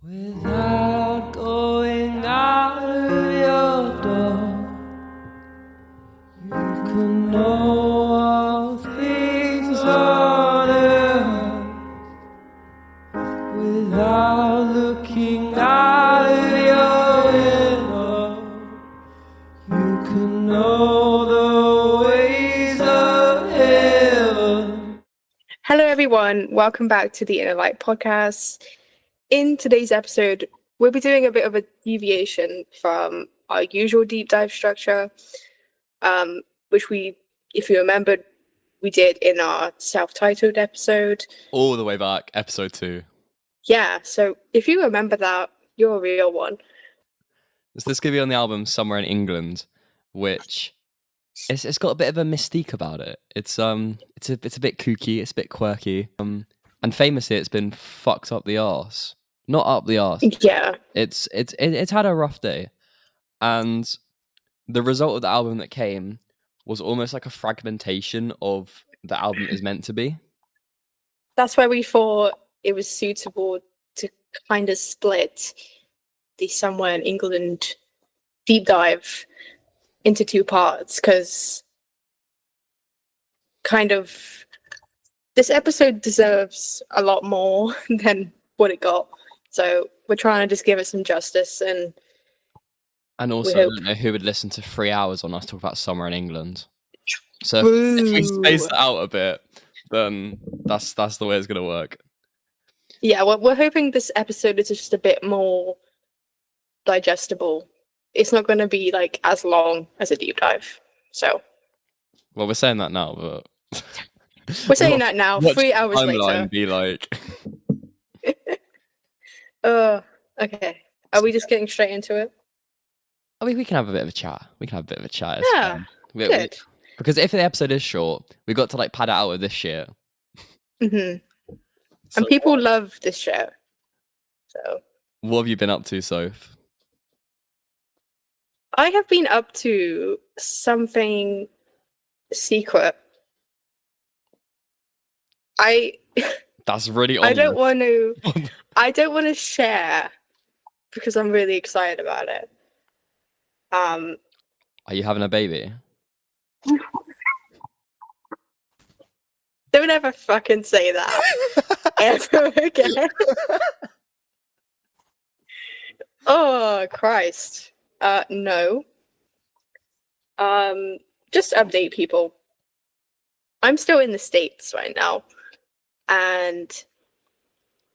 Without going out of your door, you can know all things on earth. Without looking out of your window, you can know the ways of heaven. Hello everyone, welcome back to the Inner Light podcast. In today's episode, we'll be doing a bit of a deviation from our usual deep dive structure, which we, if you remembered, we did in our self-titled episode. All the way back, episode 2. Yeah, so if you remember that, you're a real one. So this could be on the album Somewhere in England, which it's got a bit of a mystique about it. It's a bit kooky, it's a bit quirky. And famously it's been fucked up the arse. Not up the arse. Yeah. It's had a rough day. And the result of the album that came was almost like a fragmentation of the album it is meant to be. That's why we thought it was suitable to kind of split the Somewhere in England deep dive into 2 parts, because kind of this episode deserves a lot more than what it got. So we're trying to just give it some justice. And also, I don't know who would listen to 3 hours on us talk about Somewhere in England. So if we space it out a bit, then that's the way it's going to work. Yeah, we're hoping this episode is just a bit more digestible. It's not going to be like as long as a deep dive. So, well, we're saying that now, but we're saying that now. 3 hours later, be like. Okay. Are we just getting straight into it? I mean, we can have a bit of a chat. Yeah, good. Because if the episode is short, we got to like pad it out with this shit. Mm-hmm. So, and people love this show. So, what have you been up to, Soph? I have been up to something secret. That's really I don't want to share because I'm really excited about it. Are you having a baby? Don't ever fucking say that ever again. Oh Christ. No. Just update people. I'm still in the States right now, and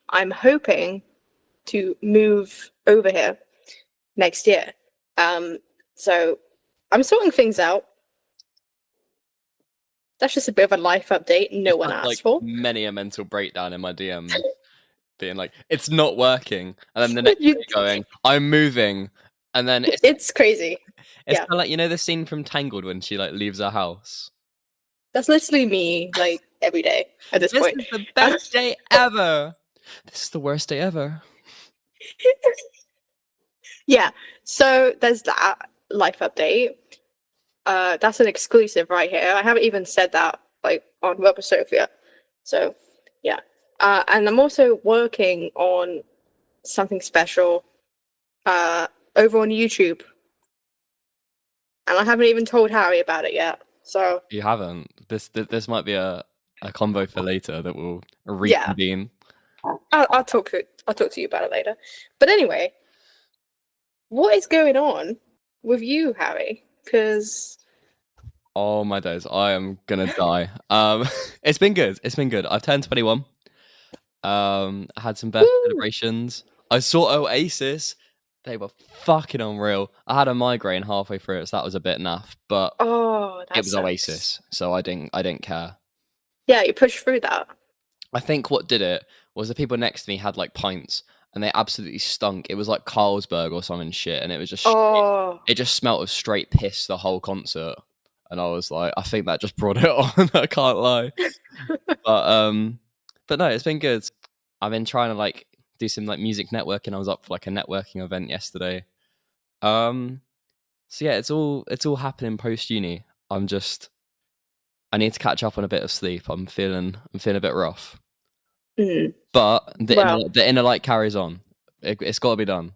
I'm hoping to move over here next year. So I'm sorting things out. That's just a bit of a life update no one asked for. Many a mental breakdown in my DM being like, it's not working. And then the next day going, I'm moving. And then it's crazy. It's kind of like, you know, the scene from Tangled when she like leaves her house. That's literally me, like every day at this point. This is the best day ever. This is the worst day ever. Yeah. So there's that life update. That's an exclusive right here. I haven't even said that like on Rubber Sophia. So yeah. And I'm also working on something special over on YouTube. And I haven't even told Harry about it yet. So you haven't. This might be a convo for later that will reconvene. Yeah. I'll talk to you about it later. But anyway, what is going on with you, Harry? Because oh my days, I am gonna die. It's been good. I've turned 21. I had some birthday celebrations. I saw Oasis. They were fucking unreal. I had a migraine halfway through it, so that was a bit naff. But it was sucks. Oasis, so I didn't care. Yeah, you pushed through that. I think what did it was the people next to me had like pints, and they absolutely stunk. It was like Carlsberg or something shit, and it was just it just smelt of straight piss the whole concert. And I was like, I think that just brought it on. I can't lie. But no, it's been good. I've been trying to like do some like music networking. I was up for like a networking event yesterday. So yeah, it's all happening post uni. I need to catch up on a bit of sleep. I'm feeling a bit rough. But the inner light carries on. It's got to be done.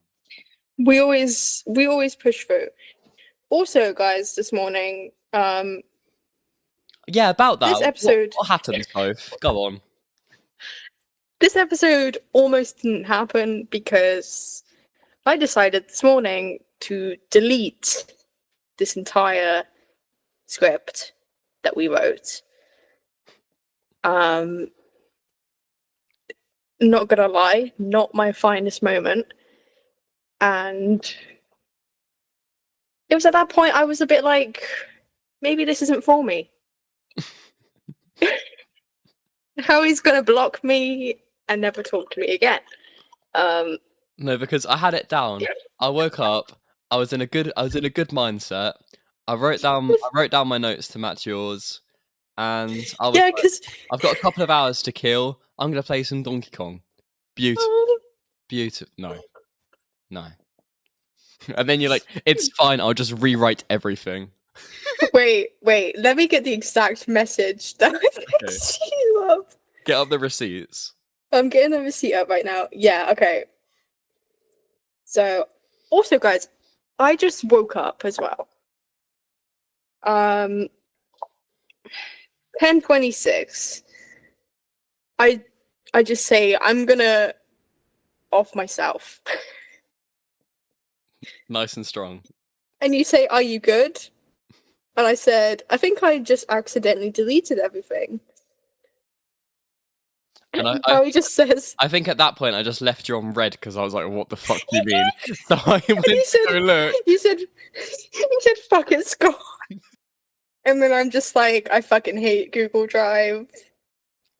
We always push through. Also, guys, this morning, Yeah, about that. This episode- What happened, both? Go on. this episode almost didn't happen because I decided this morning to delete this entire script that we wrote. Not gonna lie, not my finest moment. And it was at that point I was a bit like, maybe this isn't for me. How he's gonna block me and never talk to me again. No, because I had it down. I woke up. I was in a good mindset. I wrote down my notes to match yours, and I was Yeah, like, because I've got a couple of hours to kill. I'm gonna play some Donkey Kong. Beautiful. No. And then you're like, it's fine. I'll just rewrite everything. wait, let me get the exact message that I texted you up. Get up the receipts. I'm getting the receipt up right now. Yeah, okay. So, also, guys, I just woke up as well. 10:26. I just say I'm gonna off myself. Nice and strong. And you say, "Are you good?" And I said, "I think I just accidentally deleted everything." And Harry just says, I think at that point I just left you on red because I was like, "What the fuck do you mean?" So I went you said, to go look. you said, "Fuck it, Scott." And then I'm just like, I fucking hate Google Drive.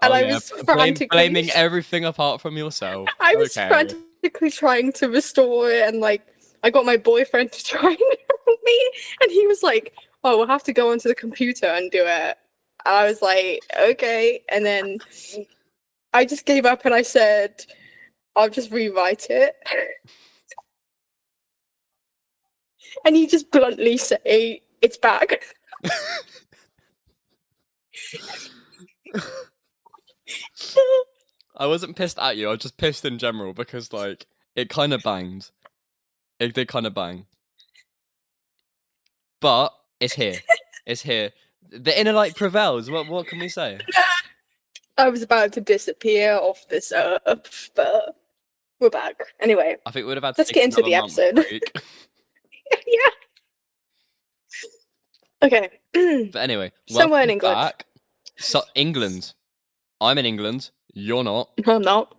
And I was frantically blaming everything apart from yourself. I was frantically trying to restore it, and like I got my boyfriend to try and help me, and he was like, "Oh, we'll have to go onto the computer and do it." And I was like, "Okay," and then I just gave up and I said, "I'll just rewrite it." And you just bluntly say, "It's back." I wasn't pissed at you. I was just pissed in general because, like, it kind of banged. It did kind of bang. But it's here. It's here. The inner light prevails. What can we say? I was about to disappear off this earth, but we're back. Anyway, I think we'd have had to let's take get into the another month episode. break. Yeah. Okay. But anyway, Somewhere in welcome England. back. So England. I'm in England. You're not. I'm not.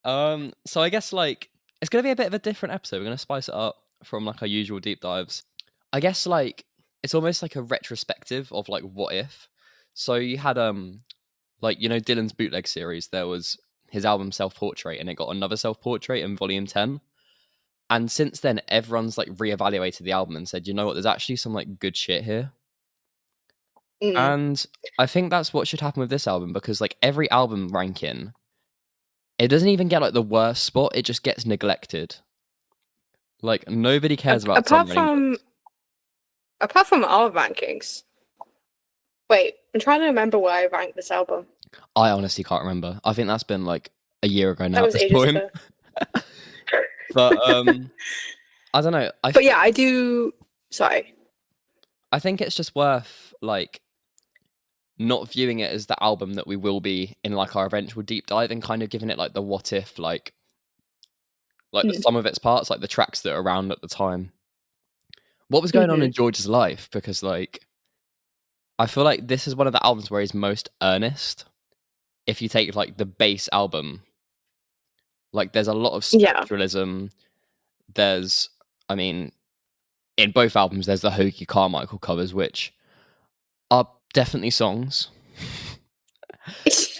So I guess like it's gonna be a bit of a different episode. We're gonna spice it up from like our usual deep dives. I guess like it's almost like a retrospective of like what if. So you had like you know Dylan's bootleg series, there was his album Self Portrait and it got another Self Portrait in volume 10. And since then everyone's like reevaluated the album and said, you know what, there's actually some like good shit here. And I think that's what should happen with this album, because like every album ranking, it doesn't even get like the worst spot, it just gets neglected. Like nobody cares about apart from our rankings. Wait, I'm trying to remember where I ranked this album. I honestly can't remember. I think that's been like a year ago now That was at this ages point. ago. But I don't know. But yeah, I do. Sorry. I think it's just worth like not viewing it as the album that we will be in like our eventual deep dive, and kind of giving it like the what if, like the sum of its parts, like the tracks that are around at the time. What was going on in George's life? Because like I feel like this is one of the albums where he's most earnest. If you take like the base album, like there's a lot of spiritualism. There's, I mean, in both albums, there's the Hoagie Carmichael covers, which are definitely songs.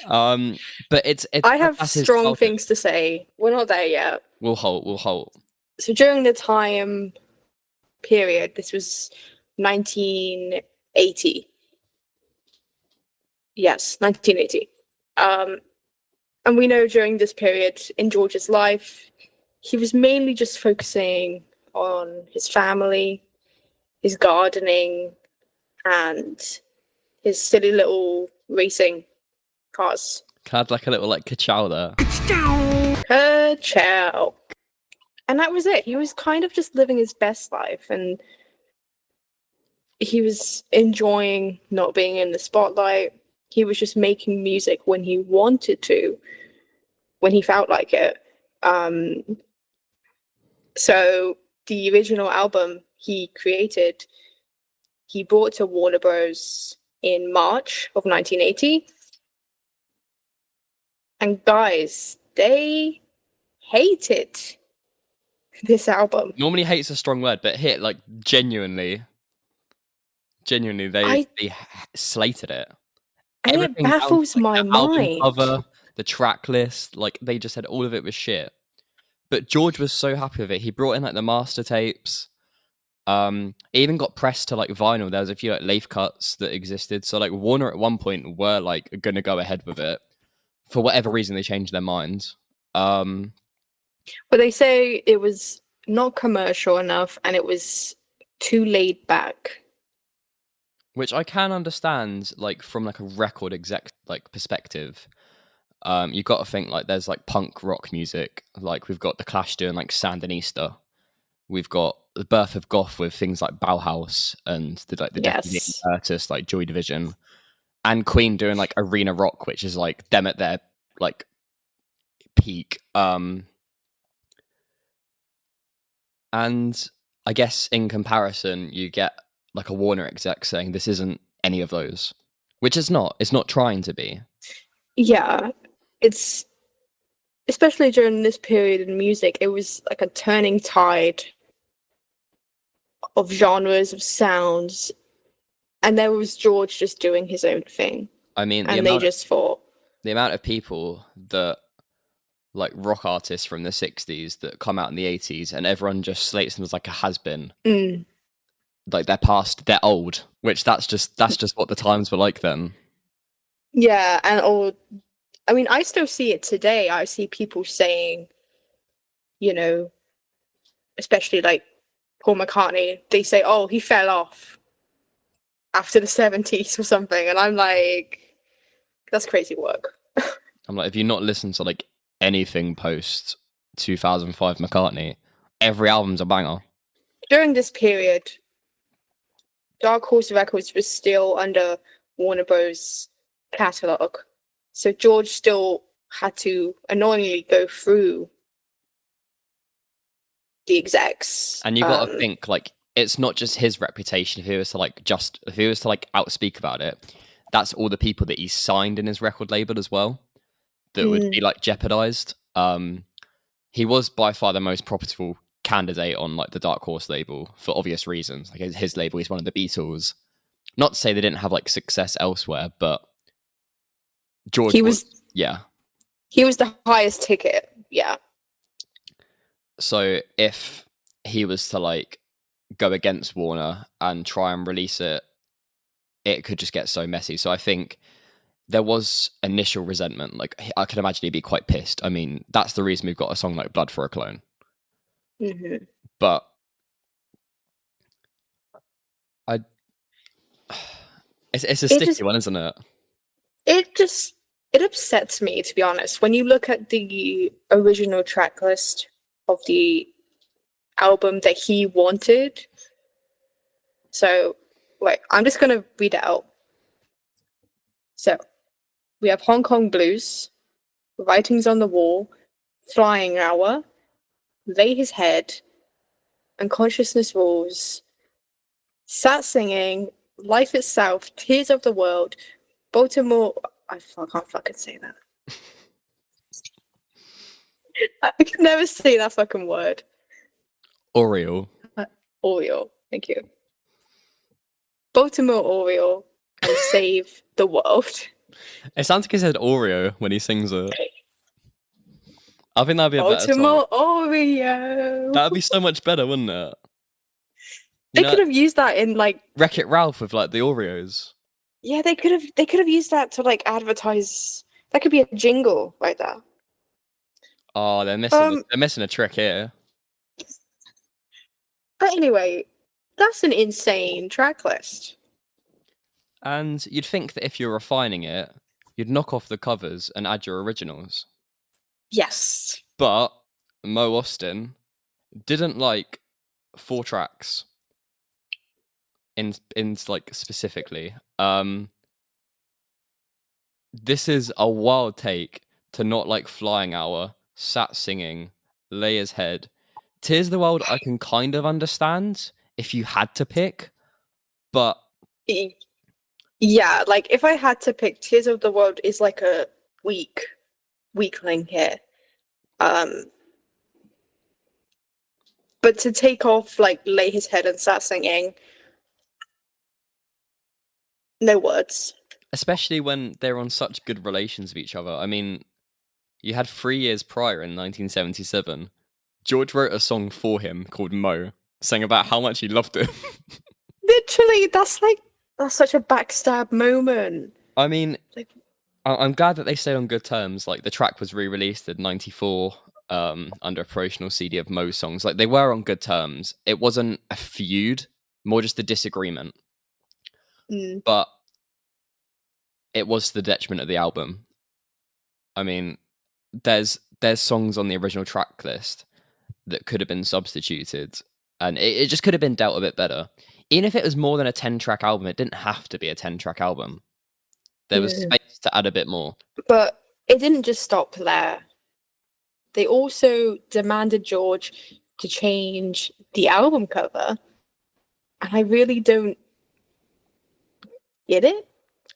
But it's I have strong things to say. We're not there yet. We'll hold. So during the time period, this was 1980. Yes, 1980. And we know during this period in George's life, he was mainly just focusing on his family, his gardening, and his silly little racing cars. Had like a little like ka-chow there. Ka-chow. And that was it. He was kind of just living his best life, and he was enjoying not being in the spotlight. He was just making music when he wanted to, when he felt like it. So the original album he created, he brought to Warner Bros. In March of 1980. And guys, they hated this album. Normally hate's a strong word, but hit like genuinely they slated it. And it baffles down to, like, my the album mind. cover, the track list, like they just said all of it was shit. But George was so happy with it. He brought in like the master tapes. It even got pressed to like vinyl. There was a few like Leif cuts that existed. So like Warner at one point were like gonna go ahead with it. For whatever reason they changed their minds. But they say it was not commercial enough and it was too laid back. Which I can understand, like from like a record exec like perspective. You got to think like there's like punk rock music. Like we've got the Clash doing like Sandinista. We've got the birth of goth with things like Bauhaus and the Yes. artists like Joy Division, and Queen doing like arena rock, which is like them at their like peak. And I guess in comparison, you get like a Warner exec saying this isn't any of those, which is not. It's not trying to be. Yeah, it's especially during this period in music, it was like a turning tide of genres, of sounds, and there was George just doing his own thing. I mean, and they just thought the amount of people that like rock artists from the 60s that come out in the 80s and everyone just slates them as like a has-been. Like they're past, they're old, which that's just what the times were like then. Yeah, and I mean, I still see it today. I see people saying, you know, especially like Paul McCartney, they say, oh, he fell off after the 70s or something. And I'm like, that's crazy work. I'm like, if you not listen to like anything post 2005 McCartney, every album's a banger. During this period, Dark Horse Records was still under Warner Bros. Catalog. So George still had to annoyingly go through the execs. And you got to think like it's not just his reputation. If he was to outspeak about it, that's all the people that he signed in his record label as well that would be like jeopardized. He was by far the most profitable candidate on like the Dark Horse label for obvious reasons. Like his label is one of the Beatles. Not to say they didn't have like success elsewhere, but George he was the highest ticket. Yeah. So if he was to like go against Warner and try and release it, it could just get so messy. So I think there was initial resentment. Like I can imagine he'd be quite pissed. I mean, that's the reason we've got a song like Blood for a Clone. Mm-hmm. But it's a sticky one, isn't it? It upsets me, to be honest. When you look at the original track list of the album that he wanted. So, wait, I'm just going to read it out. So, we have Hong Kong Blues, Writings on the Wall, Flying Hour, Lay His Head, Unconsciousness Rules, Sat Singing, Life Itself, Tears of the World, Baltimore... I can't fucking say that. I can never say that fucking word. Oriole. Oriole, thank you. Baltimore Oriole and Save the World. It sounds like he said Oreo when he sings it. I think that'd be a better song. Baltimore Oreo. That'd be so much better, wouldn't it? They could have used that in like Wreck-It Ralph with like the Oreos. Yeah, they could have used that to like advertise. That could be a jingle right there. Oh, they're missing a trick here. But anyway, that's an insane track list. And you'd think that if you're refining it, you'd knock off the covers and add your originals. Yes. But Mo Austin didn't like 4 tracks in like specifically. This is a wild take to not like Flying Hour, Sat Singing, Layer's Head. Tears of the World I can kind of understand if you had to pick, but Yeah, like if I had to pick, Tears of the World is like a weakling here. But to take off like Lay His Head and Start Singing, no words. especially when they're on such good relations with each other. I mean, you had 3 years prior in 1977, George wrote a song for him called Mo, saying about how much he loved him. Literally, that's such a backstab moment. I mean, Like, I'm glad that they stayed on good terms. Like the track was re-released in '94 under a promotional CD of Mo's songs. Like they were on good terms. It wasn't a feud, more just a disagreement. But it was to the detriment of the album. I mean, there's songs on the original track list that could have been substituted, and it just could have been dealt a bit better. Even if it was more than a 10-track album, it didn't have to be a 10-track album. There was space to add a bit more. But it didn't just stop there. They also demanded George to change the album cover. And I really don't get it.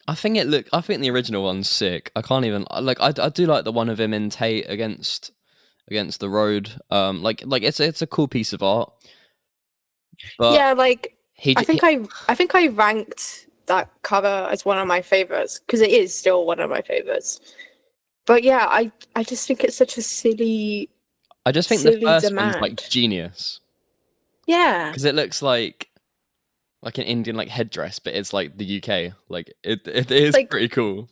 I think the original one's sick. I can't even like. I do like the one of him in Tate against the road. Like it's a cool piece of art. But yeah, like I think he, I ranked that cover as one of my favorites because it is still one of my favorites. But yeah, I just think it's such a silly. I just think the first demand. one's like genius. Yeah, because it looks like an Indian like headdress, but it's like the UK. Like it is like, pretty cool.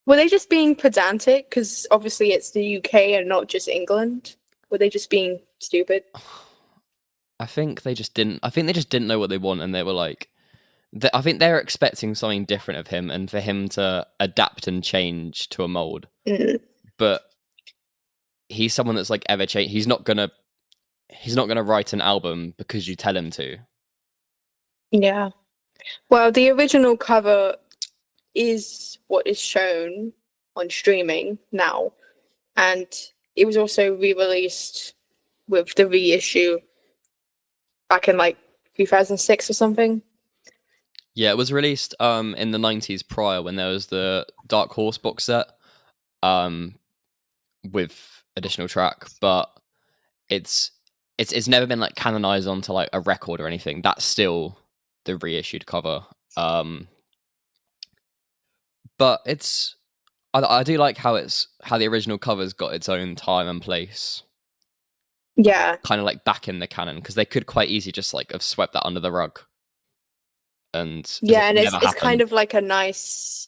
Were they just being pedantic? Because obviously it's the UK and not just England. Were they just being stupid? I think they just didn't. I think they just didn't know what they want, and they were like, I think they were expecting something different of him, and for him to adapt and change to a mold. But he's someone that's like ever changed. He's not gonna write an album because you tell him to. Yeah. Well, the original cover is what is shown on streaming now, and it was also re-released with the reissue back in like 2006 or something. Yeah, it was released in the 90s prior when there was the Dark Horse box set with additional track, but it's never been like canonized onto like a record or anything. That's still the reissued cover. But I do like how the original cover's got its own time and place. Yeah. Kind of like back in the canon, because they could quite easily just like have swept that under the rug. And yeah, and it's kind of like a nice,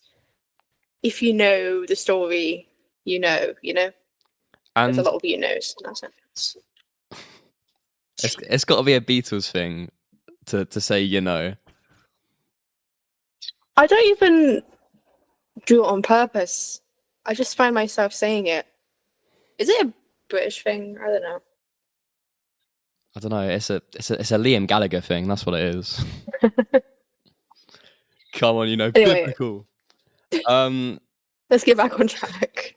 if you know the story, you know. And there's a lot of you-knows in that sense. It's got to be a Beatles thing to say, you know. I don't even do it on purpose. I just find myself saying it. Is it a British thing? I don't know. It's a Liam Gallagher thing. That's what it is. Come on, anyway, biblical. Let's get back on track.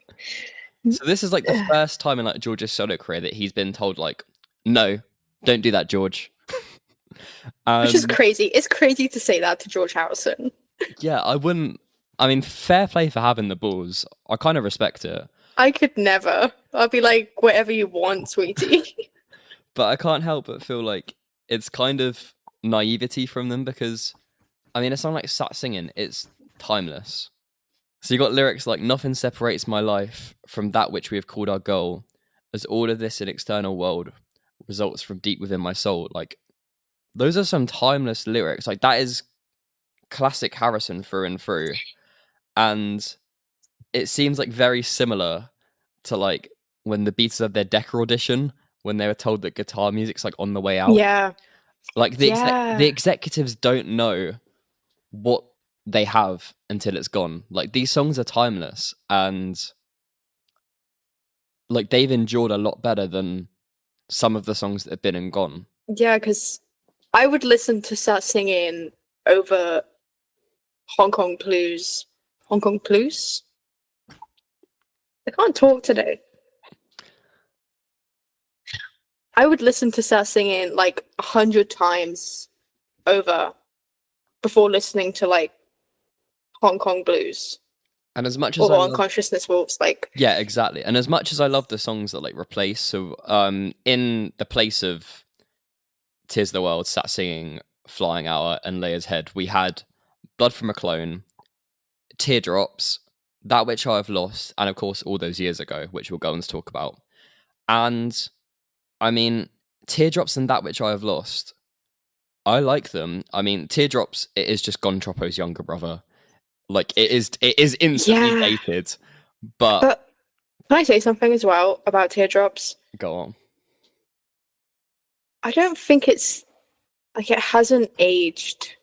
So this is like the first time in like George's solo career that he's been told like, no, don't do that, George. Which is crazy. It's crazy to say that to George Harrison. Yeah, I wouldn't. I mean, fair play for having the balls. I kind of respect it. I could never. I'll be like, whatever you want, sweetie. But I can't help but feel like it's kind of naivety from them because, I mean, a song like Sat Singing, it's timeless. So you got lyrics like, nothing separates my life from that which we have called our goal, as all of this in external world results from deep within my soul. Like, those are some timeless lyrics. Like, that is classic Harrison through and through. And it seems like very similar to like when the Beatles had their Decca audition, when they were told that guitar music's like on the way out. Yeah. Like the executives don't know what they have until it's gone. Like, these songs are timeless, and like they've endured a lot better than some of the songs that have been and gone. Yeah, because I would listen to Start Singing over Hong Kong Blues. Hong Kong Blues? I can't talk today. I would listen to Start Singing like 100 times over before listening to like Hong Kong Blues And as much as or I love, Unconsciousness Wolves. Like, yeah, exactly. And as much as I love the songs that like replace, so in the place of "Tis the World," Sat Singing, "Flying Hour," and "Layer's Head," we had "Blood from a Clone," "Teardrops," "That Which I Have Lost," and of course "All Those Years Ago," which we'll go on to talk about. And I mean, "Teardrops" and "That Which I Have Lost," I like them. I mean, "Teardrops," it is just Gon Troppo's younger brother. Like, it is instantly yeah. dated, but But can I say something as well about Teardrops? go on. I don't think it's like it hasn't aged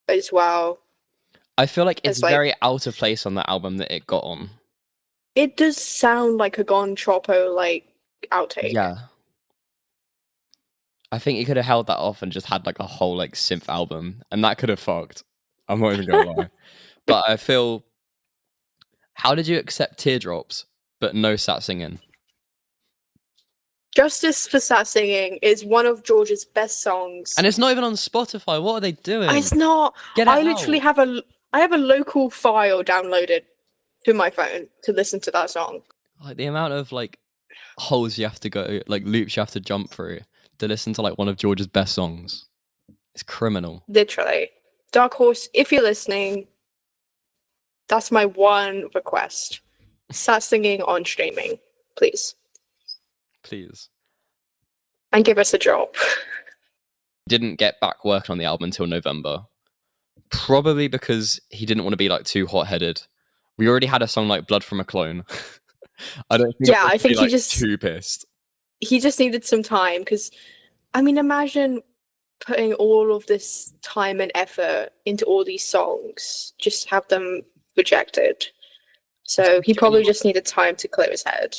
as well I feel like it's as like very out of place on that album that it got on. it does sound like a Gon Troppo like outtake. Yeah. I think he could have held that off and just had like a whole like synth album, and that could have fucked. I'm not even gonna lie. But I feel, how did you accept Teardrops but no Sat Singing? Justice for Start Singing is one of George's best songs. And it's not even on Spotify. What are they doing? It's not. Get it I literally out. have a local file downloaded to my phone to listen to that song. Like, the amount of like holes you have to go, like loops you have to jump through to listen to like one of George's best songs. It's criminal. Literally. Dark Horse, if you're listening, that's my one request. Start singing on streaming, please. Please. And give us a job. Didn't get back working on the album until November. Probably because he didn't want to be like too hot-headed. We already had a song like "Blood from a Clone." I don't think. Yeah, I I think like, too pissed. he just needed some time because, I mean, imagine putting all of this time and effort into all these songs, just have them rejected. So he probably just needed time to clear his head.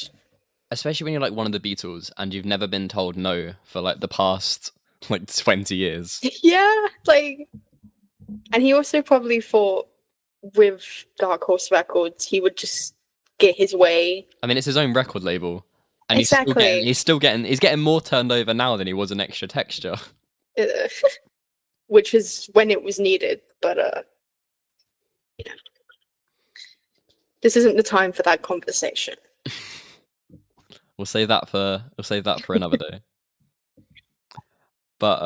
Especially when you're like one of the Beatles and you've never been told no for like the past like 20 years. Yeah, like, and he also probably thought with Dark Horse Records he would just get his way. I mean, it's his own record label, and Exactly. he's getting more turned over now than he was in Extra Texture. Which is when it was needed, but you know, this isn't the time for that conversation. We'll save that for another day. But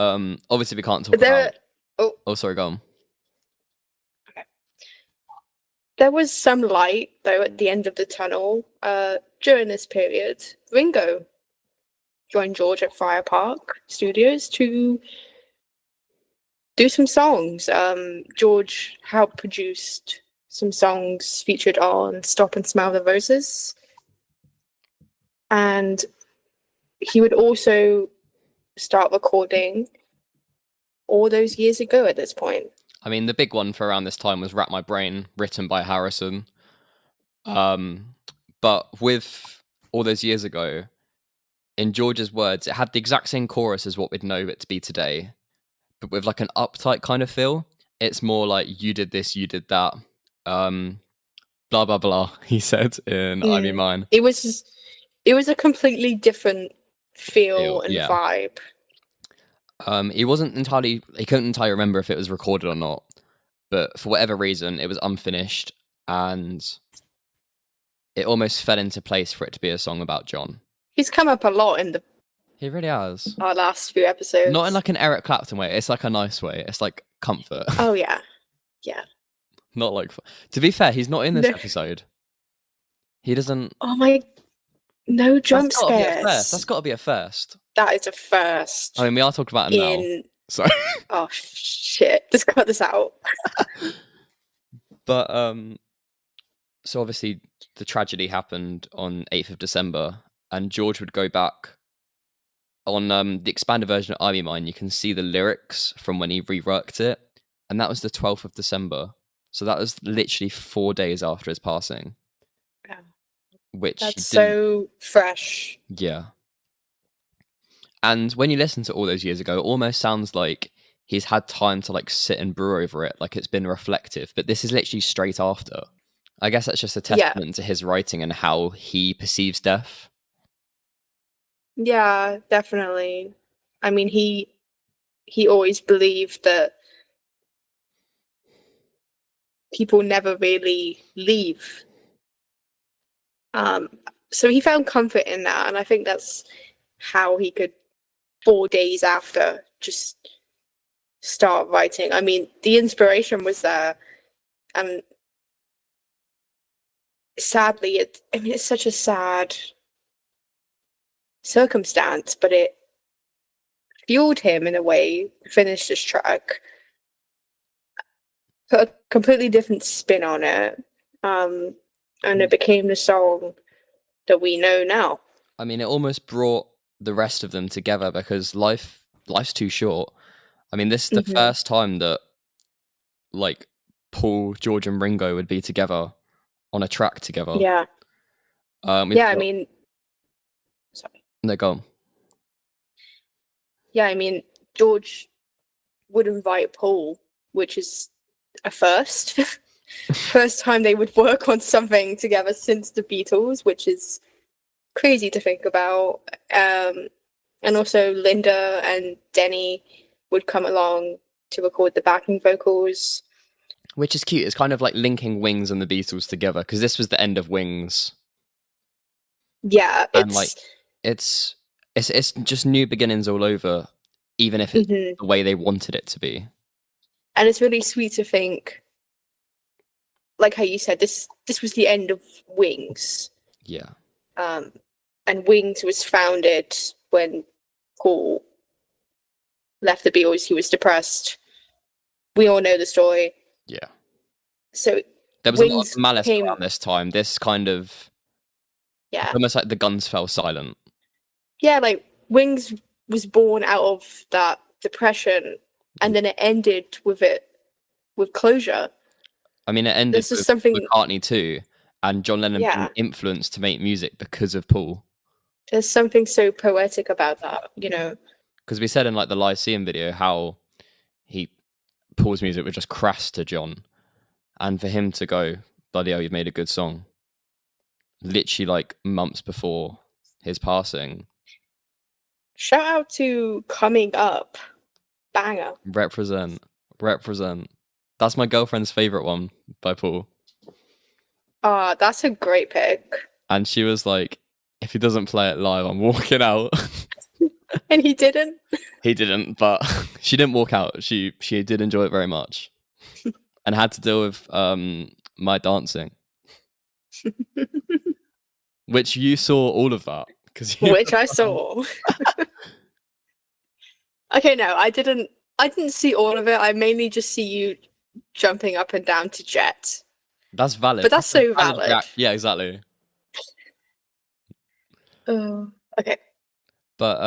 obviously we can't talk about. Oh, sorry, go on. Okay. There was some light though at the end of the tunnel. During this period, Ringo joined George at Friar Park Studios to do some songs. George helped produced some songs featured on Stop and Smell the Roses. And he would also start recording all those years ago at this point. I mean, the big one for around this time was Wrap My Brain, written by Harrison. But with All Those Years Ago, in George's words, it had the exact same chorus as what we'd know it to be today, but with like an uptight kind of feel. It's more like, you did this, you did that, blah blah blah, he said in I Mean Mine. It was a completely different feel and vibe. He couldn't entirely remember if it was recorded or not, but for whatever reason it was unfinished, and it almost fell into place for it to be a song about John. He's come up a lot in He really has. Our last few episodes. Not in like an Eric Clapton way. It's like a nice way. It's like comfort. Oh yeah, yeah. Not like. To be fair, he's not in this episode. He doesn't. Oh my! No jump scares. That's got to be a first. That is a first. I mean, we are talking about him now. So. Oh shit! Just cut this out. But so obviously the tragedy happened on 8th of December, and George would go back on the expanded version of I Mean Mine. You can see the lyrics from when he reworked it, and that was the 12th of December. So that was literally 4 days after his passing, Yeah. which he That's didn't. so fresh. Yeah. And when you listen to All Those Years Ago, it almost sounds like he's had time to like sit and brew over it, like it's been reflective. But this is literally straight after. I guess that's just a Yeah. testament to his writing and how he perceives death. Yeah, definitely. I mean, he always believed that people never really leave. So he found comfort in that, and I think that's how he could 4 days after just start writing. I mean, the inspiration was there, and sadly, it's such a sad circumstance, but it fueled him in a way to finish this track, put a completely different spin on it, and it became the song that we know now. I mean, it almost brought the rest of them together because life's too short. I mean, this is the first time that like Paul, George, and Ringo would be together on a track together. Yeah. I mean, sorry. No, go on. Yeah, I mean, George would invite Paul, which is a first. First time they would work on something together since the Beatles, which is crazy to think about. And also Linda and Denny would come along to record the backing vocals. Which is cute. It's kind of like linking Wings and the Beatles together because this was the end of Wings. Yeah, And like it's just new beginnings all over, even if it's the way they wanted it to be. And it's really sweet to think, like how you said, this was the end of Wings. Yeah. And Wings was founded when Paul left the Beatles. He was depressed. We all know the story. Yeah. So there was a lot of malice around this time. This kind of almost like the guns fell silent. Yeah, like Wings was born out of that depression, and then it ended with closure. I mean, it ended with McCartney too, and John Lennon being influenced to make music because of Paul. There's something so poetic about that, you know. Because we said in like the Lyceum video how Paul's music would just crash to John, and for him to go, bloody hell, you've made a good song. Literally like months before his passing. Shout out to Coming Up. Banger. Represent. That's my girlfriend's favourite one by Paul. That's a great pick. And she was like, if he doesn't play it live, I'm walking out. And he didn't? He didn't, but she didn't walk out. She did enjoy it very much. And had to deal with my dancing. Which you saw all of that. Which I saw. Okay, no, I didn't see all of it. I mainly just see you jumping up and down to Jet. That's valid. But that's so valid. Yeah, exactly. Okay. But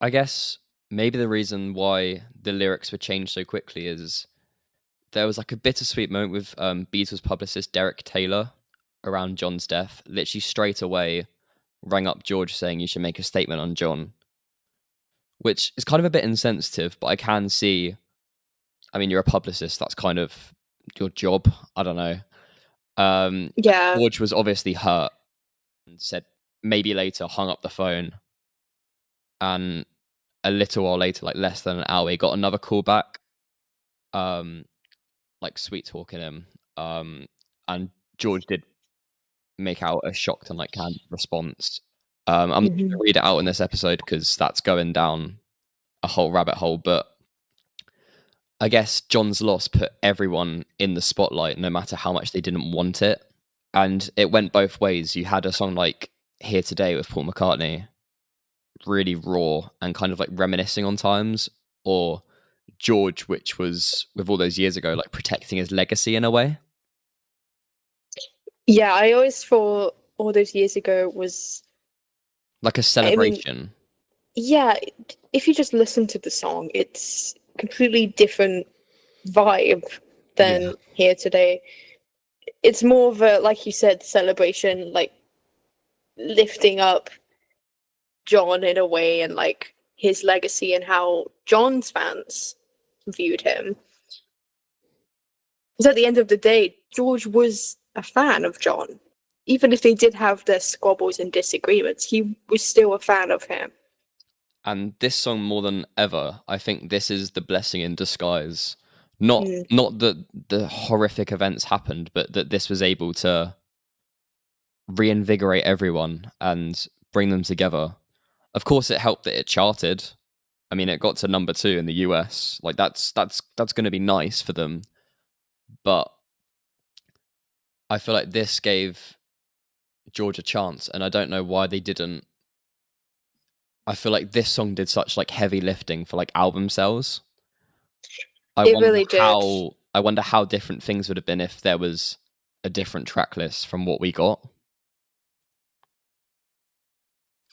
I guess maybe the reason why the lyrics were changed so quickly is there was like a bittersweet moment with Beatles publicist Derek Taylor around John's death. Literally straight away rang up George saying you should make a statement on John, which is kind of a bit insensitive, but I can see, I mean, you're a publicist, that's kind of your job. I don't know. Yeah. George was obviously hurt and said maybe later, hung up the phone. And a little while later, like less than an hour, he got another call back, like sweet talking him. And George did make out a shocked and like candid response. I'm not going to read it out in this episode because that's going down a whole rabbit hole, but I guess John's loss put everyone in the spotlight no matter how much they didn't want it. And it went both ways. You had a song like Here Today with Paul McCartney, really raw and kind of like reminiscing on times, or George, which was with All Those Years Ago, like protecting his legacy in a way. Yeah, I always thought All Those Years Ago was like a celebration. I mean, yeah, if you just listen to the song, it's completely different vibe than Here Today. It's more of a, like you said, celebration, like lifting up John in a way, and like his legacy and how John's fans viewed him. Because at the end of the day, George was a fan of John. Even if they did have their squabbles and disagreements, he was still a fan of him. And this song, more than ever, I think this is the blessing in disguise. Not that the horrific events happened, but that this was able to reinvigorate everyone and bring them together. Of course, it helped that it charted. I mean, it got to number 2 in the US. Like that's going to be nice for them. But I feel like this gave George a chance, and I don't know why they didn't. I feel like this song did such like heavy lifting for like album sales. I wonder how different things would have been if there was a different track list from what we got.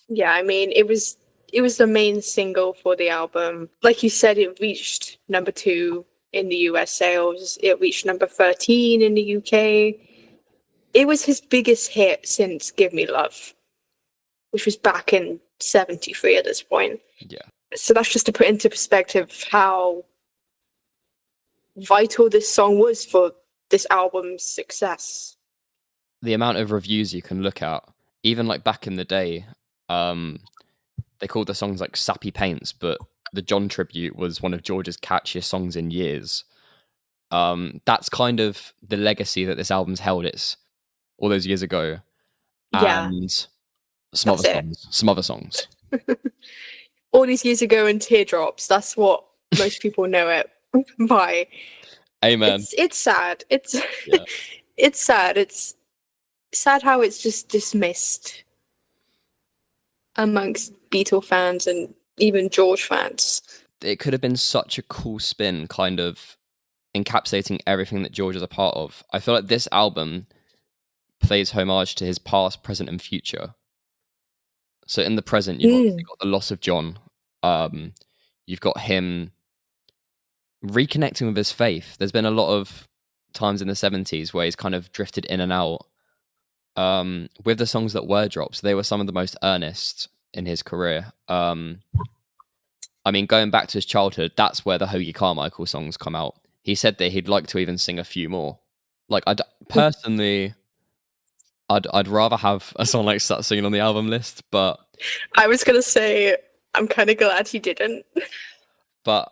Yeah, I mean, it was the main single for the album. Like you said, it reached number 2 in the US sales. It reached number 13 in the UK. It was his biggest hit since Give Me Love, which was back in 73 at this point. Yeah. So that's just to put into perspective how vital this song was for this album's success. The amount of reviews you can look at, even like back in the day, they called the songs like Sappy Paints, but the John tribute was one of George's catchiest songs in years. That's kind of the legacy that this album's held. It's all those years ago. Yeah. And some other songs. All these years ago in Teardrops, that's what most people know it by. Amen. It's sad. It's sad. It's sad how it's just dismissed amongst Beatle fans and even George fans. It could have been such a cool spin, kind of encapsulating everything that George is a part of. I feel like this album plays homage to his past, present, and future. So in the present, you've obviously got the loss of John. You've got him reconnecting with his faith. There's been a lot of times in the 70s where he's kind of drifted in and out. With the songs that were dropped, they were some of the most earnest in his career. I mean, going back to his childhood, that's where the Hoagie Carmichael songs come out. He said that he'd like to even sing a few more. Like, personally, I'd rather have a song like Start Singing on the album list, but... I was going to say, I'm kind of glad he didn't. But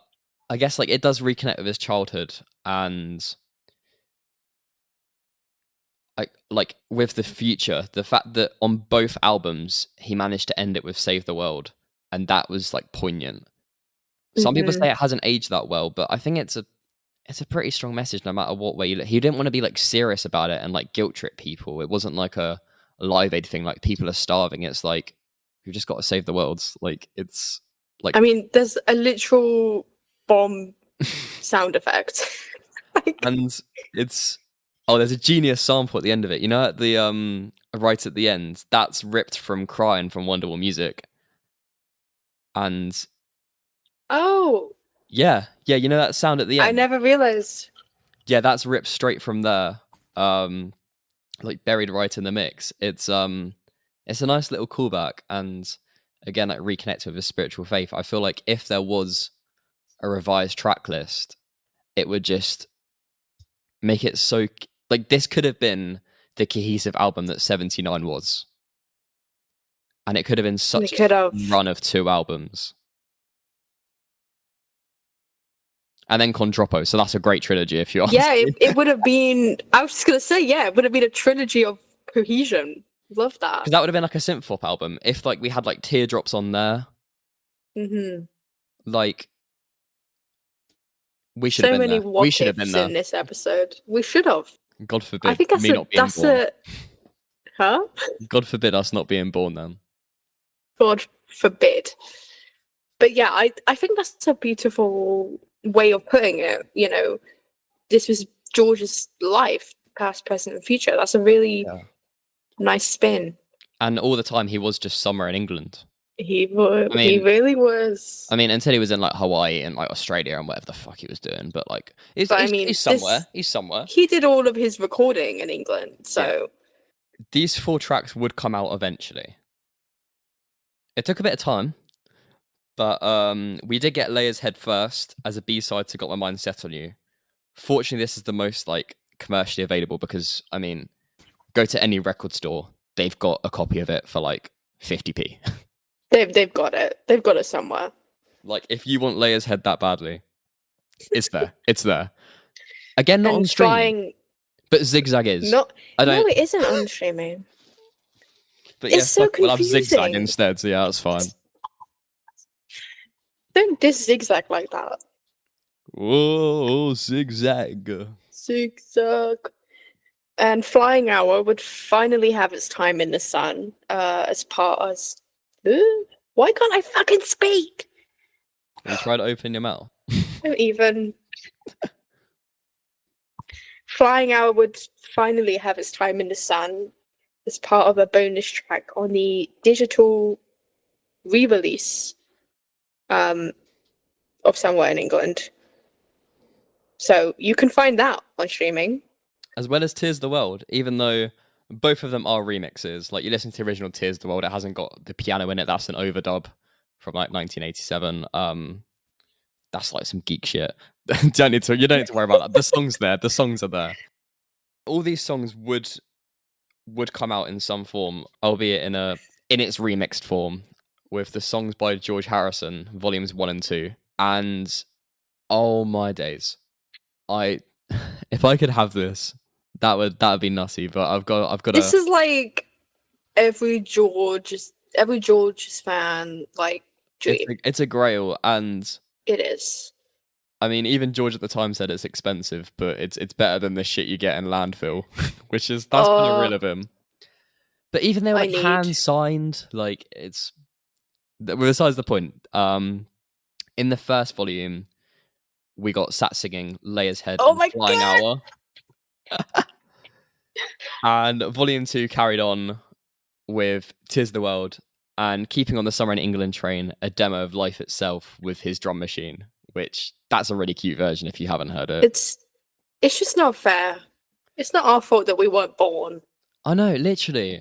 I guess, like, it does reconnect with his childhood, and... like with the future, the fact that on both albums, he managed to end it with Save the World, and that was, like, poignant. Some people say it hasn't aged that well, but I think it's a pretty strong message no matter what way you look. He didn't want to be like serious about it and like guilt trip people. It wasn't like a Live Aid thing, like people are starving. It's like, you've just got to save the world. Like, it's like, I mean, there's a literal bomb sound effect. and it's, there's a genius sample at the end of it. You know, at the right at the end, that's ripped from Crying from Wonderwall Music. And yeah, you know that sound at the end? I never realized. Yeah, that's ripped straight from there. Like buried right in the mix. It's a nice little callback, and again, like reconnect with his spiritual faith. I feel like if there was a revised track list, it would just make it so like this could have been the cohesive album that 79 was. And it could have been such a run of 2 albums. And then Condropo, so that's a great trilogy if you ask me. It would have been, I was just going to say, it would have been a trilogy of cohesion. Love that. Because that would have been like a synth-pop album. If like we had like Teardrops on there. Like, we should have been there. We should have been there. In this episode. We should have. God forbid I think that's me not being born. Huh? God forbid us not being born then. God forbid. But yeah, I think that's a beautiful way of putting it. You know, this was George's life, past, present, and future. That's a really nice spin. And all the time he was just somewhere in England. He was. I He mean, really was. until he was in like Hawaii and like Australia and whatever the fuck he was doing, but like he's But I he's, mean, he's somewhere. He's somewhere. he did all of his recording in England, so These 4 tracks would come out eventually. It took a bit of time, but we did get Layer's Head first as a B-side to Got My Mind Set on You. Fortunately, this is the most like commercially available because I mean, go to any record store, they've got a copy of it for like 50p. they've got it. They've got it somewhere. Like if you want Layer's Head that badly, it's there. It's there. Again, not And on streaming, Flying. but Zigzag is. Not. I don't. No, it isn't on streaming. But It's yeah, so fuck, we'll have Zigzag confusing. instead. So yeah, that's fine. Don't diss Zigzag like that. Whoa, Zigzag. Zigzag. And Flying Hour would finally have its time in the sun as part as. Why can't I fucking speak? Will you try to open your mouth? Don't even. Flying Hour would finally have its time in the sun as part of a bonus track on the digital re-release of Somewhere in England. So you can find that on streaming. As well as Tears the World, even though both of them are remixes. Like you listen to the original Tears the World, it hasn't got the piano in it. That's an overdub from like 1987. That's like some geek shit. You don't need to worry about that. The song's there. The songs are there. All these songs would come out in some form, albeit in its remixed form, with the songs by George Harrison, volumes 1 and 2. And oh my days, if I could have this, that would be nutty. But I've got. This is like every George's fan like dream. It's a grail, and It is. I mean, even George at the time said it's expensive, but it's better than the shit you get in landfill, that's kind of real of him. But even though like hand signed, like it's besides the point. In the first volume, we got Sat singing Layer's Head Oh and my Flying God! Hour. And volume 2 carried on with Tis the World and keeping on the Summer in England train, a demo of Life Itself with his drum machine, which that's a really cute version if you haven't heard it. It's just not fair. It's not our fault that we weren't born. I know, literally.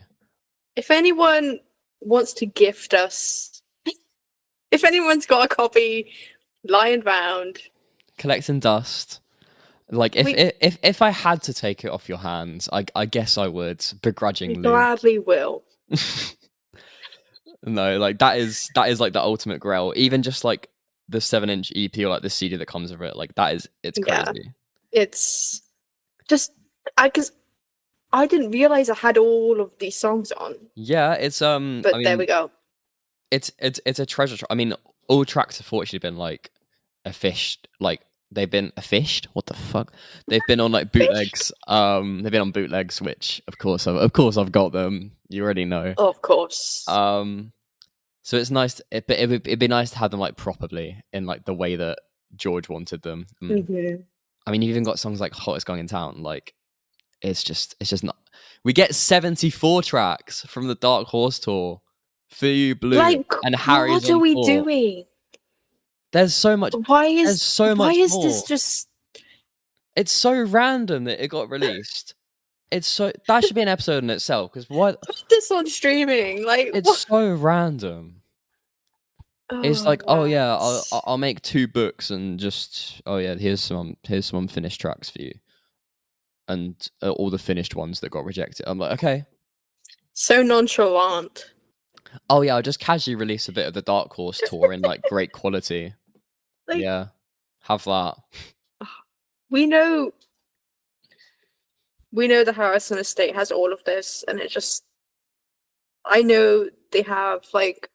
If anyone wants to gift us, if anyone's got a copy lying round, collecting dust. Like if I had to take it off your hands, I guess I would begrudgingly. We gladly will. No, like that is like the ultimate grail. Even just like the 7-inch EP or like the CD that comes with it, like it's crazy. Yeah. It's just because I didn't realize I had all of these songs on. Yeah, it's But there we go. It's a treasure. I mean, all tracks have fortunately been like fished. Like they've been fished. What the fuck? They've been on like bootlegs. They've been on bootlegs, which of course I've got them. You already know. Oh, of course. So it's nice. But it'd be nice to have them like properly in like the way that George wanted them. Mm-hmm. I mean, you've even got songs like "Hottest Going in Town." Like, it's just not. We get 74 tracks from the Dark Horse tour. For You Blue and Harry's. What are we doing? There's so much. Why is more. this just? It's so random that it got released. It's so that should be an episode in itself because why? Put this on streaming, like it's so random. It's like, oh yeah, I'll make 2 books and just here's some unfinished tracks for you, and all the finished ones that got rejected. I'm like, okay, so nonchalant. Oh yeah, I'll just casually release a bit of the Dark Horse tour in like great quality. Like, yeah, have that. We know the Harrison estate has all of this, and it just. I know they have like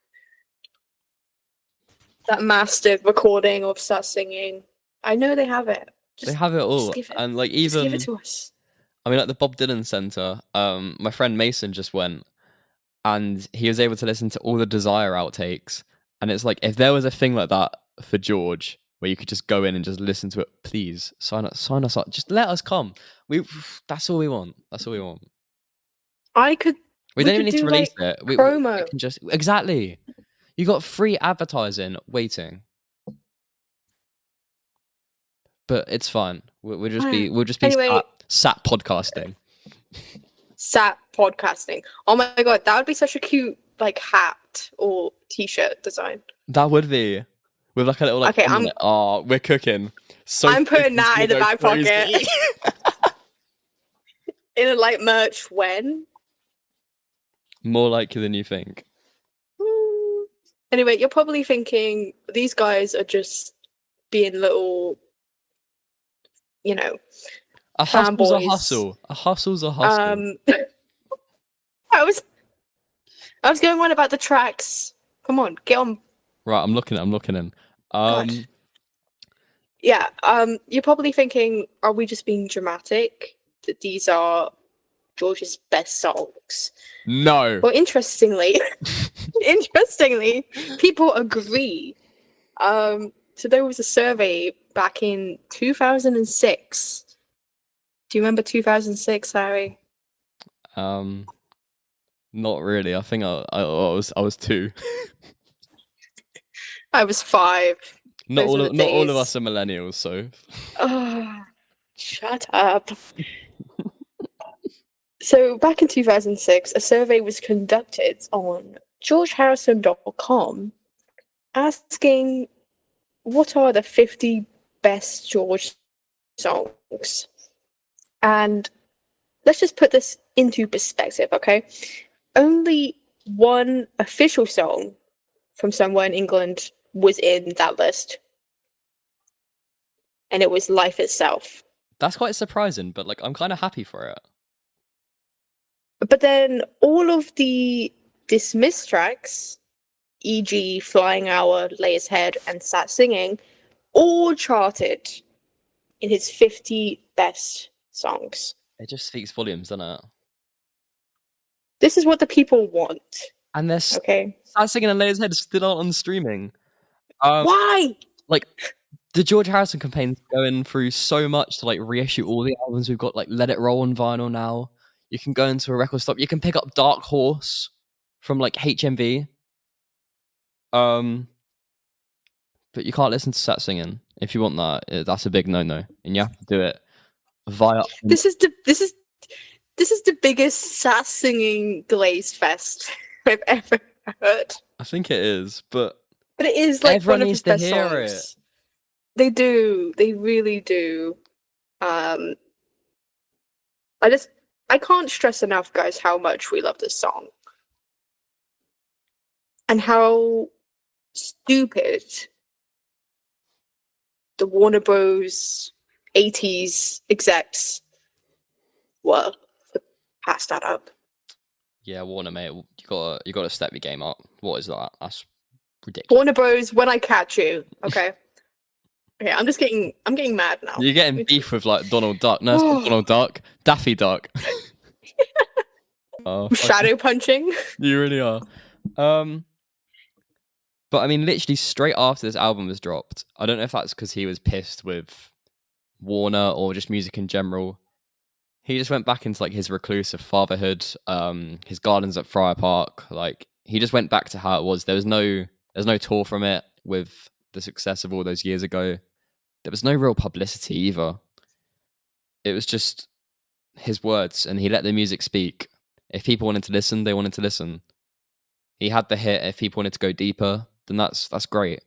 that mastered recording of Start Singing. I know they have it. They have it all, and like even give it to us. I mean, like the Bob Dylan Center. My friend Mason just went. And he was able to listen to all the Desire outtakes. And it's like, if there was a thing like that for George, where you could just go in and just listen to it, please sign us up. Just let us come. That's all we want. That's all we want. We don't even need to release it. Promo. We can just exactly. You got free advertising waiting. But it's fine. We'll just be Anyway. sat podcasting. Sat podcasting. Oh my god, that would be such a cute like hat or t-shirt design. That would be with like a little like. Okay, we're cooking. So I'm putting that in the back crazy. pocket. In a like merch when? More likely than you think. Anyway, you're probably thinking these guys are just being little, you know, A hustle's fanboys. a hustle. A hustle's a hustle. I was going on about the tracks. Come on, get on. Right, I'm looking in. God. Yeah, you're probably thinking, are we just being dramatic? That these are George's best songs? No. Well, interestingly, people agree. So there was a survey back in 2006. Do you remember 2006, Harry? Not really. I think I was 2. I was 5. Not all of us are millennials, so. Oh, shut up. So back in 2006, a survey was conducted on georgeharrison.com asking what are the 50 best George songs. And let's just put this into perspective, okay? Only one official song from somewhere in England was in that list. And it was Life Itself. That's quite surprising, but like I'm kind of happy for it. But then all of the dismissed tracks, e.g. Flying Hour, Lay His Head, and Sat Singing, all charted in his 50 best songs. It just speaks volumes, doesn't it? This is what the people want. And there's okay. Sat Singing and Lay His Head still aren't on streaming. Why? Like, the George Harrison campaign's going through so much to like reissue all the albums. We've got like Let It Roll on vinyl now. You can go into a record store. You can pick up Dark Horse from like HMV. But you can't listen to Sat Singing. If you want that, that's a big no-no, and you have to do it via. This is the biggest Sat Singing glaze fest I've ever heard. I think it is, but it is like everyone one of needs his to best hear songs. it. They do. They really do. I can't stress enough, guys, how much we love this song. And how stupid the Warner Bros. 80s execs were to pass that up. Yeah, Warner, mate, you gotta step your game up. What is that? That's ridiculous. Warner Bros. When I catch you, okay. Okay, I'm getting mad now. You're getting beef with like Donald Duck. No, it's not Donald Duck. Daffy Duck. Shadow punching. You really are. But I mean, literally straight after this album was dropped, I don't know if that's because he was pissed with Warner or just music in general. He just went back into like his recluse of fatherhood, his gardens at Friar Park. Like he just went back to how it was. There's no tour from it with the success of all those years ago. There was no real publicity either. It was just his words, and he let the music speak. If people wanted to listen, they wanted to listen. He had the hit. If people wanted to go deeper, then that's great.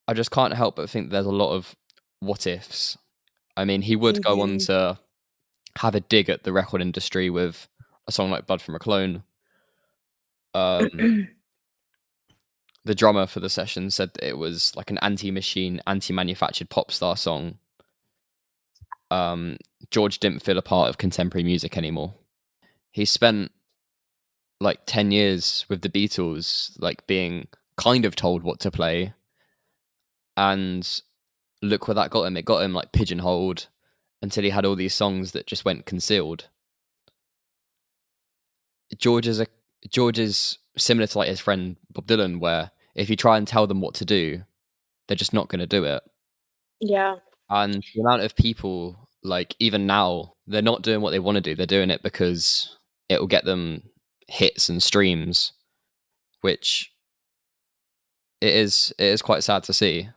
I just can't help but think there's a lot of what ifs. I mean, he would go on to have a dig at the record industry with a song like Blood from a Clone. The drummer for the session said that it was like an anti-machine, anti-manufactured pop star song. George didn't feel a part of contemporary music anymore. He spent like 10 years with the Beatles, like being kind of told what to play. And look where that got him. It got him like pigeonholed until he had all these songs that just went concealed. George is similar to like his friend Bob Dylan, where if you try and tell them what to do, they're just not going to do it. Yeah. And the amount of people, like even now, they're not doing what they want to do. They're doing it because it will get them hits and streams, which it is quite sad to see,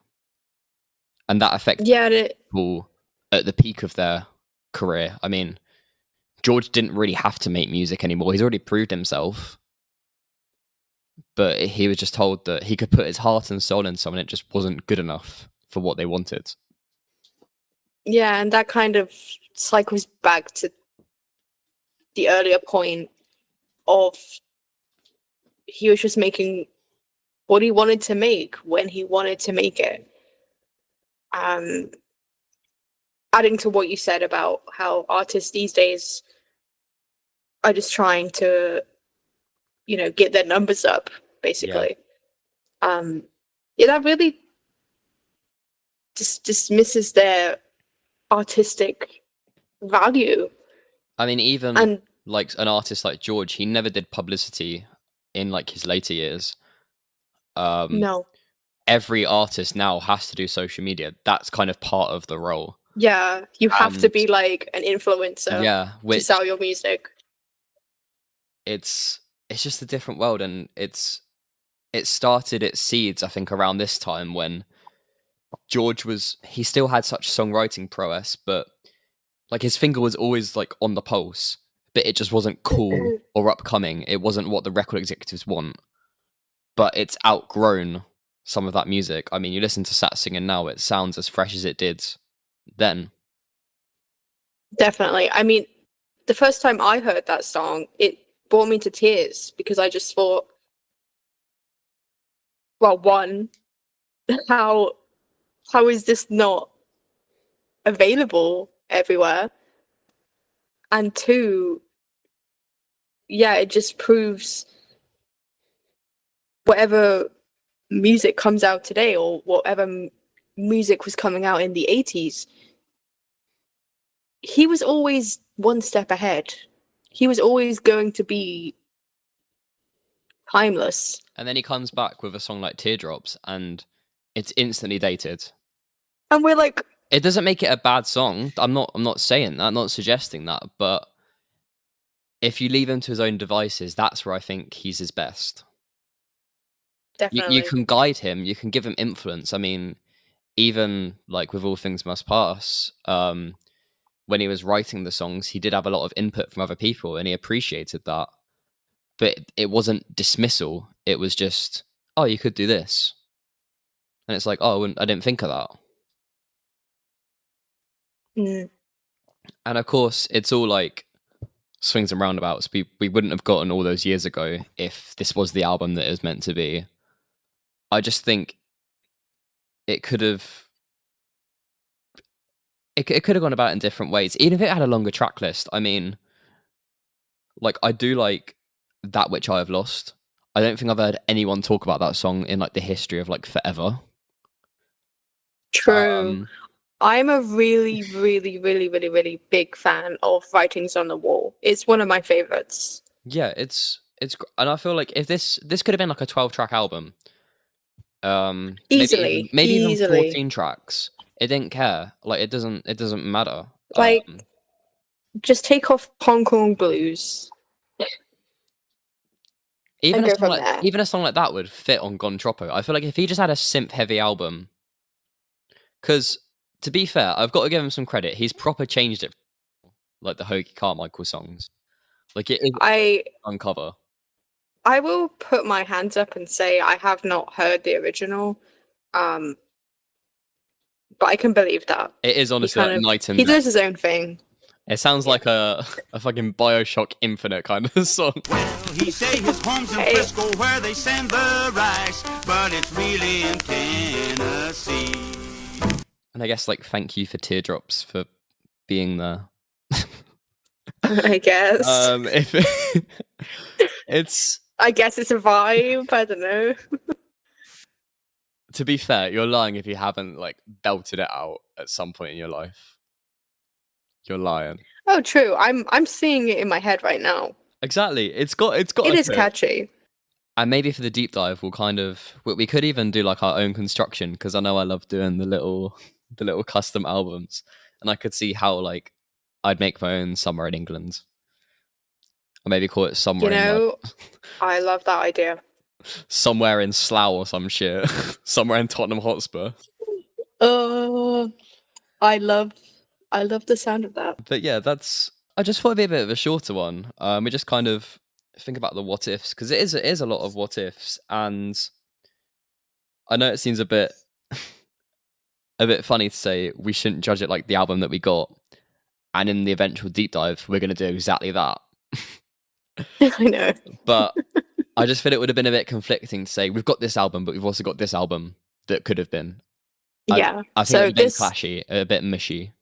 and that affects Yeah, and people at the peak of their career. I mean, George didn't really have to make music anymore. He's already proved himself, but he was just told that he could put his heart and soul in someone. It just wasn't good enough for what they wanted. yeah, and that kind of cycles back to the earlier point of he was just making what he wanted to make when he wanted to make it. Um, Adding to what you said about how artists these days are just trying to, get their numbers up, basically. Yeah, that really just dismisses their artistic value. I mean, even And like an artist like George, he never did publicity in like his later years. no, Every artist now has to do social media. That's kind of part of the role. yeah, you have to And be like an influencer yeah, to which sell your music. it's just a different world, and it started its seeds, I think, around this time when he still had such songwriting prowess, but like his finger was always like on the pulse, but it just wasn't cool or upcoming. It wasn't what the record executives want. But it's outgrown some of that music. I mean, you listen to Sat Singing now, it sounds as fresh as it did then. Definitely. I mean, the first time I heard that song, it brought me to tears because I just thought, well, one, how is this not available everywhere? And two, yeah, it just proves whatever music comes out today or whatever music was coming out in the 80s, he was always one step ahead. He was always going to be timeless. And then he comes back with a song like Teardrops, and it's instantly dated. And we're like, It doesn't make it a bad song. I'm not saying that, I'm not suggesting that, but if you leave him to his own devices, that's where I think he's his best. definitely. You can guide him, you can give him influence. I mean, even like with All Things Must Pass, when he was writing the songs, he did have a lot of input from other people, and he appreciated that. But it wasn't dismissal. It was just, oh, you could do this, and it's like, oh, I didn't think of that. Mm. And of course, it's all like swings and roundabouts. We wouldn't have gotten all those years ago if this was the album that it was meant to be. I just think it could have gone about in different ways, even if it had a longer track list. I mean, like, I do like That Which I Have Lost. I don't think I've heard anyone talk about that song in like the history of like forever. True. I'm a really, really, really, really, really big fan of Writings on the Wall. It's one of my favorites. Yeah, and I feel like if this could have been like a 12-track album, Easily, maybe even easily. 14 tracks. It didn't care. Like it doesn't matter. Like, just take off Hong Kong Blues. Even and a go song from like there. even a song like that would fit on Gon Troppo. I feel like if he just had a synth heavy album, because to be fair, I've got to give him some credit. He's proper changed it, like the Hoagie Carmichael songs. Like it is uncover. I will put my hands up and say I have not heard the original, but I can believe that. It is honestly like night and he day. does his own thing. It sounds like a fucking BioShock Infinite kind of song. Well, he say his home's in Frisco where they send the rice, but it's really in Tennessee. And I guess like thank you for Teardrops for being there. I guess. I guess it's a vibe. I don't know. To be fair, you're lying if you haven't like belted it out at some point in your life. You're lying. Oh, true. I'm seeing it in my head right now. Exactly. It is catchy. And maybe for the deep dive, we could even do like our own construction, because I know I love doing the little custom albums, and I could see how like I'd make my own Somewhere in England, or maybe call it Somewhere. I love that idea. somewhere in Slough or some shit, somewhere in Tottenham Hotspur. I love the sound of that. But yeah, I just thought it'd be a bit of a shorter one. We just kind of think about the what ifs, because it is a lot of what ifs, and I know it seems a bit funny to say we shouldn't judge it like the album that we got, and in the eventual deep dive we're going to do exactly that. I know, but I just feel it would have been a bit conflicting to say we've got this album, but we've also got this album that could have been. Yeah, I think it would have been clashy, a bit mushy.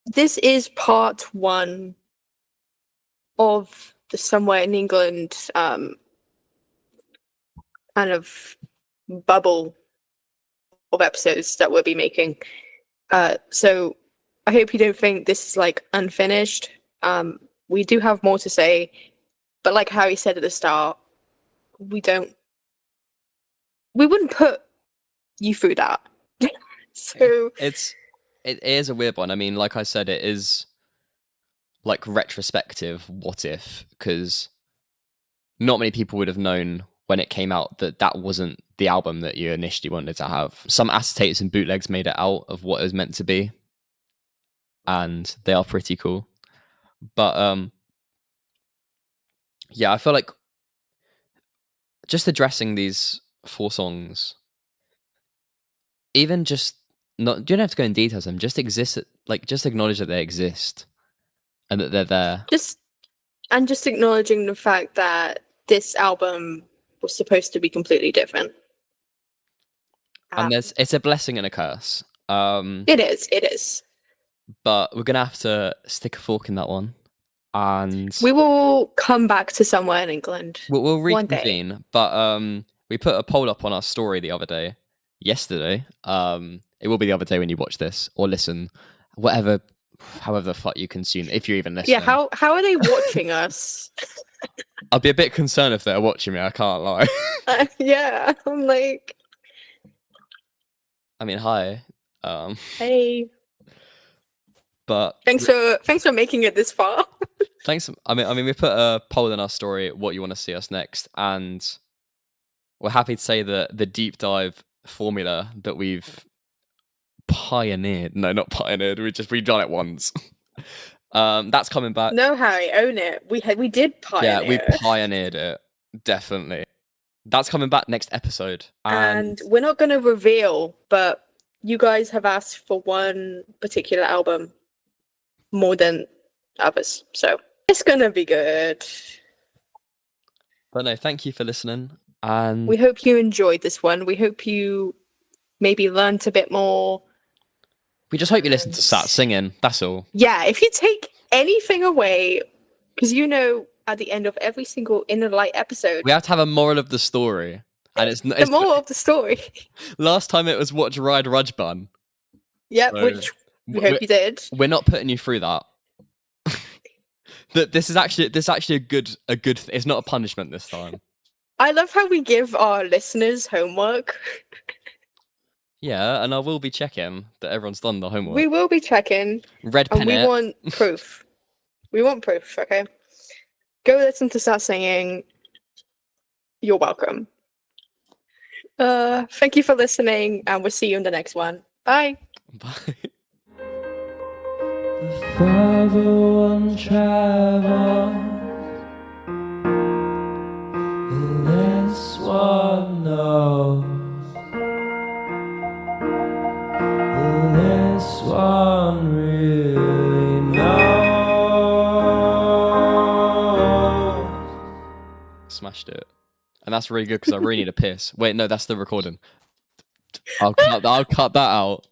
This is part 1 of the Somewhere in England kind of bubble of episodes that we'll be making. So I hope you don't think this is like unfinished. We do have more to say, but like Harry said at the start, we wouldn't put you through that. So it is a weird one. I mean, like I said, it is like retrospective what if, because not many people would have known when it came out that wasn't the album that you initially wanted to have. Some acetates and bootlegs made it out of what it was meant to be, and they are pretty cool. But yeah, I feel like just addressing these 4 songs, even just not, you don't have to go in details of them, just acknowledge that they exist and that they're there. Just acknowledging the fact that this album was supposed to be completely different. And it's a blessing and a curse. It is. But we're gonna have to stick a fork in that one, and we will come back to Somewhere in England. We'll reconvene. But we put a poll up on our story yesterday. It will be the other day when you watch this or listen, however the fuck you consume, if you're even listening. Yeah, how are they watching us? I'll be a bit concerned if they're watching me, I can't lie. Yeah, I'm like, I mean, hi. Hey. But thanks for making it this far. Thanks. I mean, we put a poll in our story what you want to see us next, and we're happy to say that the deep dive formula that we've pioneered. No, not pioneered. We've done it once. That's coming back. No, Harry, own it. We did pioneer. Yeah, we pioneered it. Definitely. That's coming back next episode. And we're not going to reveal, but you guys have asked for one particular album more than others. So it's going to be good. But no, thank you for listening. And we hope you enjoyed this one. We hope you maybe learned a bit more. We just hope you listen to Sat singing. That's all. Yeah, if you take anything away, because at the end of every single Inner Light episode, we have to have a moral of the story. And it's the moral of the story. Last time it was watch Ride Rudge-Bun. Yep, so which we hope you did. We're not putting you through that. This is actually a good it's not a punishment this time. I love how we give our listeners homework. Yeah, and I will be checking that everyone's done the homework. We will be checking. Red pen. And we want proof. We want proof, okay? Go listen to Start Singing. You're welcome. Thank you for listening, and we'll see you in the next one. Bye. Bye. The farther one travels, the less one knows. The less one really knows. Smashed it. And that's really good because I really need a piss. Wait, no, that's the recording. I'll cut that out.